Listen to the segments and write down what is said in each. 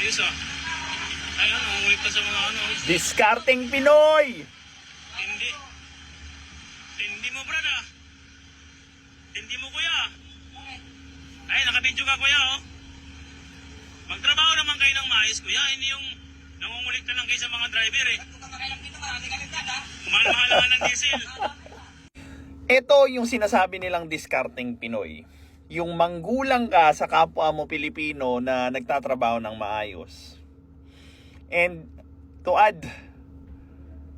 Ayos ah. Ayun, umulit ka sa mga ano. Discarding Pinoy! Hindi. Hindi mo, brad ah. Hindi mo, kuya. Ay, nakabidyo ka, kuya, oh. Magtrabaho naman kayo ng maayos, kuya. Hindi yung nangungulit na lang kayo sa mga driver, eh. Kumahal-mahal ng diesel. Ito yung sinasabi nilang discarding Pinoy. Yung manggulang ka sa kapwa mo Pilipino na nagtatrabaho ng maayos. And to add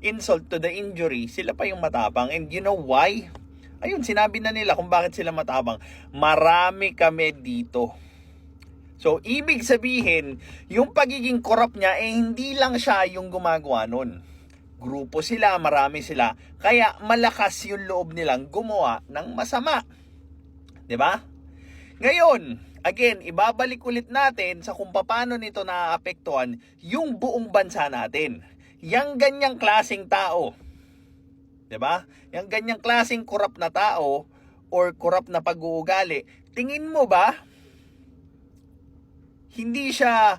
insult to the injury, sila pa yung matapang. And you know why? Ayun, sinabi na nila kung bakit sila matapang. Marami kami dito. So, ibig sabihin, yung pagiging corrupt niya, hindi lang siya yung gumagawa nun. Grupo sila, marami sila. Kaya malakas yung loob nilang gumawa ng masama. 'Di ba? Ngayon, again, ibabalik ulit natin sa kung paano nito naaapektuhan yung buong bansa natin. Yang ganyang klaseng tao, 'di ba? Yang ganyang klaseng corrupt na tao or corrupt na pag-uugali, tingin mo ba hindi siya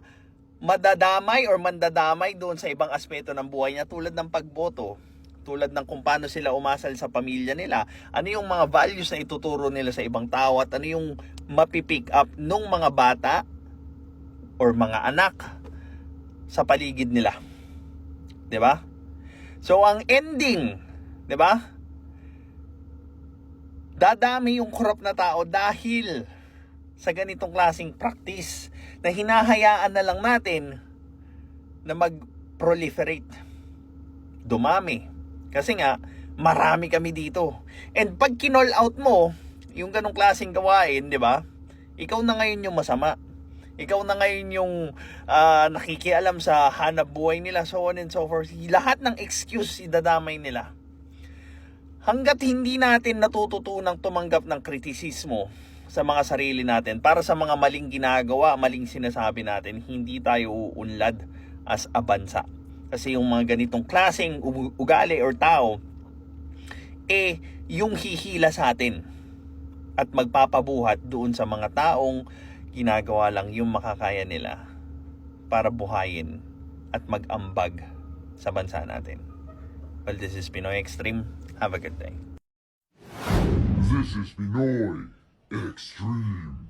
madadamay or mandadamay doon sa ibang aspeto ng buhay niya tulad ng pagboto, tulad ng kung paano sila umasal sa pamilya nila, ano yung mga values na ituturo nila sa ibang tao at ano yung mapipick up nung mga bata or mga anak sa paligid nila. 'Di ba? So ang ending, 'di ba? Dadami yung corrupt na tao dahil sa ganitong klaseng practice na hinahayaan na lang natin na mag-proliferate. Dumami. Kasi nga, marami kami dito. And pag kinall out mo, yung ganong klaseng gawain, di ba? Ikaw na ngayon yung masama. Ikaw na ngayon yung nakikialam sa hanap buhay nila, so on and so forth. Lahat ng excuse idadamay nila. Hanggat hindi natin natututunang tumanggap ng kritisismo sa mga sarili natin, para sa mga maling ginagawa, maling sinasabi natin, hindi tayo uunlad as a bansa. Kasi yung mga ganitong klaseng ugali or tao, yung hihila sa atin at magpapabuhat doon sa mga taong ginagawa lang yung makakaya nila para buhayin at mag-ambag sa bansa natin. Well, this is Pinoy Extreme. Have a good day. This is Pinoy Extreme.